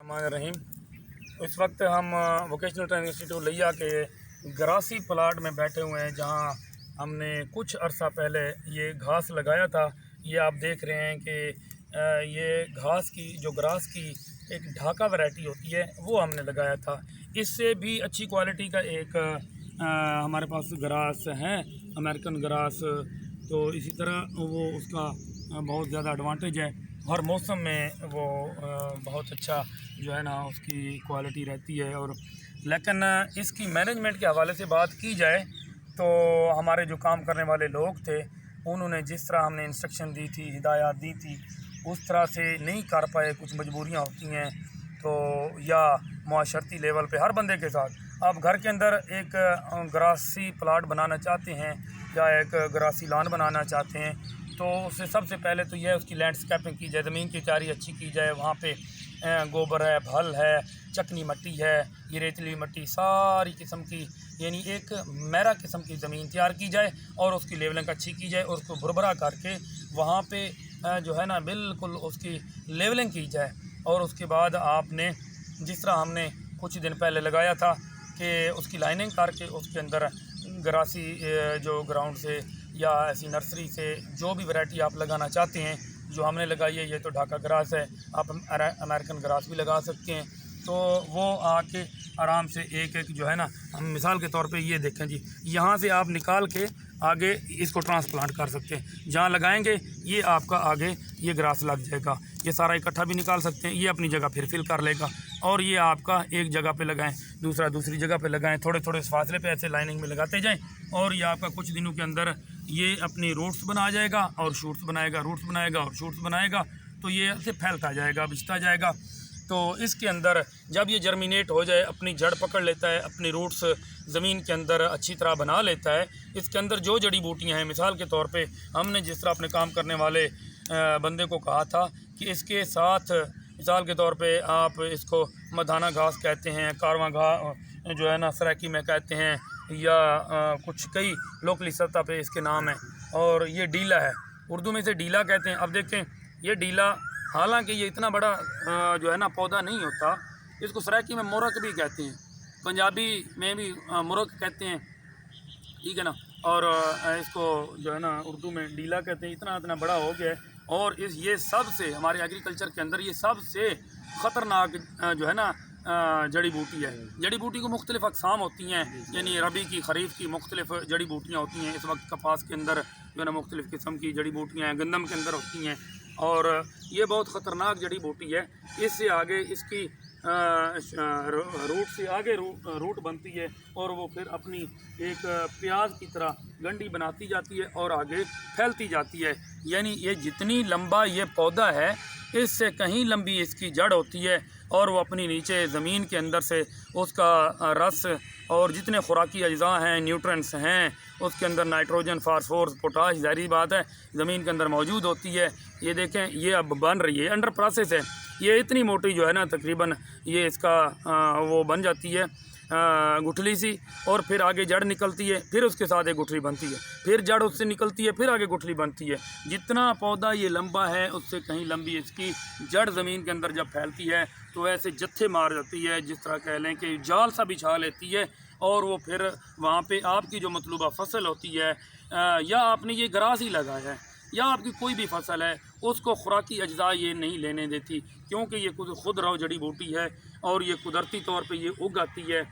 रहीम। इस वक्त हम वोकेशनल ट्रेनिंग इंस्टीट्यूट लिया के ग्रासी प्लाट में बैठे हुए हैं, जहां हमने कुछ अरसा पहले ये घास लगाया था। ये आप देख रहे हैं कि ये घास की जो ग्रास की एक ढाका वैरायटी होती है वो हमने लगाया था। इससे भी अच्छी क्वालिटी का एक हमारे पास ग्रास है, अमेरिकन ग्रास। तो इसी तरह वो उसका बहुत ज़्यादा एडवांटेज है, हर मौसम में वो बहुत अच्छा जो है ना उसकी क्वालिटी रहती है। और लेकिन इसकी मैनेजमेंट के हवाले से बात की जाए तो हमारे जो काम करने वाले लोग थे उन्होंने जिस तरह हमने इंस्ट्रक्शन दी थी, हिदायत दी थी, उस तरह से नहीं कर पाए। कुछ मजबूरियां होती हैं तो या माशरती लेवल पे हर बंदे के साथ आप घर के अंदर एक ग्रासी प्लाट बनाना चाहते हैं या एक ग्रासी लॉन बनाना चाहते हैं तो उससे सबसे पहले तो यह है उसकी लैंडस्केपिंग की जाए, ज़मीन की तैयारी अच्छी की जाए। वहाँ पे गोबर है, फल है, चकनी मिट्टी है, ये रेतली मिट्टी, सारी किस्म की यानी एक मेरा किस्म की ज़मीन तैयार की जाए और उसकी लेवलिंग अच्छी की जाए और उसको भुरभरा करके वहाँ पे जो है ना बिल्कुल उसकी लेवलिंग की जाए। और उसके बाद आपने जिस तरह हमने कुछ दिन पहले लगाया था कि उसकी लाइनिंग करके उसके अंदर ग्रासी जो ग्राउंड से या ऐसी नर्सरी से जो भी वैरायटी आप लगाना चाहते हैं, जो हमने लगाई है ये तो ढाका ग्रास है, आप अमेरिकन ग्रास भी लगा सकते हैं। तो वो आके आराम से एक एक जो है ना, हम मिसाल के तौर पे ये देखें जी, यहाँ से आप निकाल के आगे इसको ट्रांसप्लांट कर सकते हैं। जहाँ लगाएंगे ये आपका आगे ये ग्रास लग जाएगा, ये सारा इकट्ठा भी निकाल सकते हैं, ये अपनी जगह फिर फिल कर लेगा। और ये आपका एक जगह पे लगाएं, दूसरा दूसरी जगह पे लगाएं, थोड़े थोड़े फासले पे ऐसे लाइनिंग में लगाते जाएं और ये आपका कुछ दिनों के अंदर ये अपनी रूट्स बना जाएगा और शूट्स बनाएगा, रूट्स बनाएगा और शूट्स बनाएगा। तो ये ऐसे फैलता जाएगा, बिछता जाएगा। तो इसके अंदर जब ये जर्मिनेट हो जाए, अपनी जड़ पकड़ लेता है, अपनी रूट्स ज़मीन के अंदर अच्छी तरह बना लेता है, इसके अंदर जो जड़ी बूटियाँ हैं, मिसाल के तौर पे हमने जिस तरह अपने काम करने वाले बंदे को कहा था कि इसके साथ मिसाल के तौर पे आप इसको मधाना घास कहते हैं, कारवां घास जो है ना सराकी में कहते हैं, या कुछ कई लोकली सतह पे इसके नाम हैं। और ये डीला है, उर्दू में इसे डीला कहते हैं। अब देखें ये डीला, हालांकि ये इतना बड़ा जो है ना पौधा नहीं होता, इसको सराकी में मोरक भी कहते हैं, पंजाबी में भी मोरक कहते हैं, ठीक है ना। और इसको जो है ना उर्दू में डीला कहते हैं। इतना इतना बड़ा हो गया है और ये सबसे हमारे एग्रीकल्चर के अंदर ये सबसे ख़तरनाक जो है ना जड़ी बूटी है। जड़ी बूटी को मुख्तलिफ अक़साम होती हैं, यानी रबी की, खरीफ की मुख्तलिफ जड़ी बूटियाँ होती हैं। इस वक्त कपास के अंदर जो है ना मुख्तलिफ किस्म की जड़ी बूटियाँ हैं, गंदम के अंदर होती हैं और ये बहुत ख़तरनाक जड़ी बूटी है। इससे आगे इसकी रूट से आगे रूट बनती है और वो फिर अपनी एक प्याज की तरह गंडी बनाती जाती है और आगे फैलती जाती है। यानी ये जितनी लंबा ये पौधा है इससे कहीं लंबी इसकी जड़ होती है और वो अपनी नीचे ज़मीन के अंदर से उसका रस और जितने खुराकी अज्जा हैं, न्यूट्रेंट्स हैं, उसके अंदर नाइट्रोजन, फास्फोरस, पोटाश, ज़ाहिर बात है ज़मीन के अंदर मौजूद होती है। ये देखें ये अब बन रही है, अंडर प्रोसेस है। ये इतनी मोटी जो है ना तकरीबन ये इसका वो बन जाती है गुठली सी, और फिर आगे जड़ निकलती है, फिर उसके साथ एक गुठली बनती है, फिर जड़ उससे निकलती है, फिर आगे गुठली बनती है। जितना पौधा ये लंबा है उससे कहीं लंबी इसकी जड़ ज़मीन के अंदर जब फैलती है तो ऐसे जत्थे मार जाती है, जिस तरह कह लें कि जाल सा बिछा लेती है। और वो फिर वहाँ पे आपकी जो मतलूबा फसल होती है या आपने ये ग्रास ही लगाया है या आपकी कोई भी फसल है, उसको खुराकी अज्जा ये नहीं लेने देती, क्योंकि ये खुद रव जड़ी बूटी है और ये कुदरती तौर पे ये उग आती है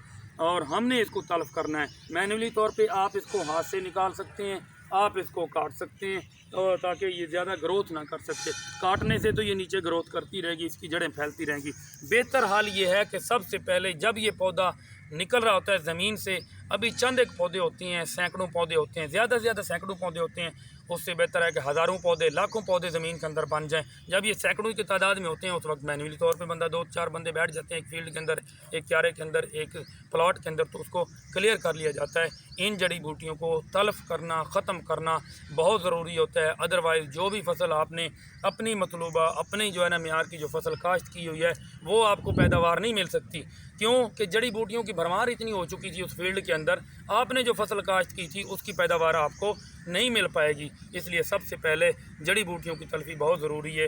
और हमने इसको तल्फ करना है। मैनुअली तौर पे आप इसको हाथ से निकाल सकते हैं, आप इसको काट सकते हैं और ताकि ये ज़्यादा ग्रोथ ना कर सकते। काटने से तो ये नीचे ग्रोथ करती रहेगी, इसकी जड़ें फैलती रहेंगी। बेहतर हाल ये है कि सबसे पहले जब ये पौधा निकल रहा होता है ज़मीन से, अभी चंद एक पौधे होते हैं, सैकड़ों पौधे होते हैं, ज़्यादा से ज़्यादा सैकड़ों पौधे होते हैं, उससे बेहतर है कि हज़ारों पौधे, लाखों पौधे ज़मीन के अंदर बन जाएं। जब ये सैकड़ों की तादाद में होते हैं उस वक्त मैनुअली तौर पे बंदा 2-4 बंदे बैठ जाते हैं एक फील्ड के अंदर, एक क्यारे के अंदर, एक प्लॉट के अंदर, तो उसको क्लियर कर लिया जाता है। इन जड़ी बूटियों को तल्फ करना, ख़त्म करना बहुत ज़रूरी होता है। अदरवाइज़ जो भी फसल आपने अपनी मतलूबा अपनी जो है ना मियार की जो फसल काश्त की हुई है वो आपको पैदावार नहीं मिल सकती, क्योंकि जड़ी बूटियों की भरमार इतनी हो चुकी थी उस फील्ड के अंदर, आपने जो फसल काश्त की थी उसकी पैदावार आपको नहीं मिल पाएगी। इसलिए सबसे पहले जड़ी बूटियों की तलफी बहुत ज़रूरी है।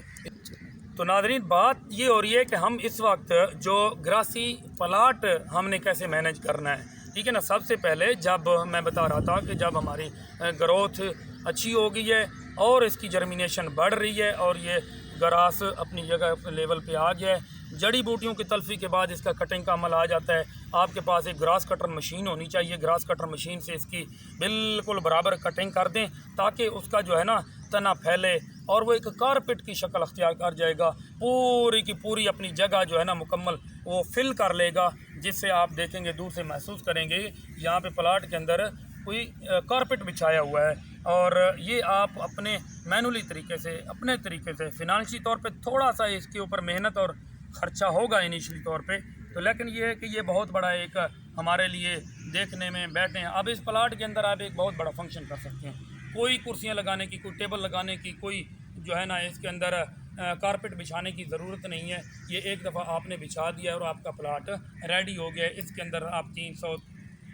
तो नाज़रीन, बात ये हो रही है कि हम इस वक्त जो ग्रासी प्लाट हमने कैसे मैनेज करना है, ठीक है ना। सबसे पहले जब मैं बता रहा था कि जब हमारी ग्रोथ अच्छी हो गई है और इसकी जर्मिनेशन बढ़ रही है और ये ग्रास अपनी जगह लेवल पे आ गया है, जड़ी बूटियों की तल्फी के बाद इसका कटिंग का अमल आ जाता है। आपके पास एक ग्रास कटर मशीन होनी चाहिए। ग्रास कटर मशीन से इसकी बिल्कुल बराबर कटिंग कर दें ताकि उसका जो है ना तना फैले और वो एक कारपेट की शक्ल अख्तियार कर जाएगा। पूरी की पूरी अपनी जगह जो है ना मुकम्मल वो फिल कर लेगा, जिससे आप देखेंगे, दूर से महसूस करेंगे यहाँ पे प्लाट के अंदर कोई कारपेट बिछाया हुआ है। और ये आप अपने मैनुअली तरीके से, अपने तरीके से, फिनांशियली तौर पे थोड़ा सा इसके ऊपर मेहनत और ख़र्चा होगा इनिशियली तौर पे, तो लेकिन ये है कि ये बहुत बड़ा एक हमारे लिए देखने में बैठे हैं। अब इस प्लाट के अंदर आप एक बहुत बड़ा फंक्शन कर सकते हैं। कोई कुर्सियाँ लगाने की, कोई टेबल लगाने की, कोई जो है ना इसके अंदर कारपेट बिछाने की ज़रूरत नहीं है। ये एक दफ़ा आपने बिछा दिया और आपका प्लाट रेडी हो गया। इसके अंदर आप 300,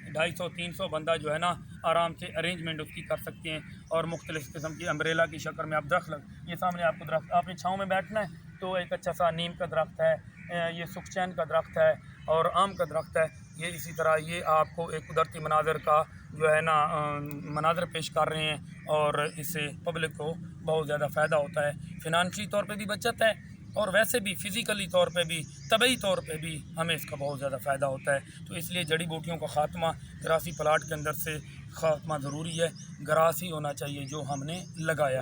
250, 300 बंदा जो है ना आराम से अरेंजमेंट उसकी कर सकते हैं। और मुख्तलिफ़ किस्म की अम्ब्रेला की शक्ल में आप दरख्त ये सामने आपको दरख्त, आपने छाँव में बैठना है तो एक अच्छा सा नीम का दरख्त है, ये सुखचैन का दरख्त है और आम का दरख्त है। ये इसी तरह ये आपको एक कुदरती मनाज़र का जो है ना मनाज़र पेश कर रहे हैं और इससे पब्लिक को बहुत ज़्यादा फ़ायदा होता है। फिनांशियली तौर पे भी बचत है और वैसे भी फ़िज़िकली तौर पे भी, तबई तौर पे भी हमें इसका बहुत ज़्यादा फ़ायदा होता है। तो इसलिए जड़ी बूटियों का ख़ात्मा ग्रासी प्लाट के अंदर से ख़ात्मा ज़रूरी है। ग्रास ही होना चाहिए जो हमने लगाया है।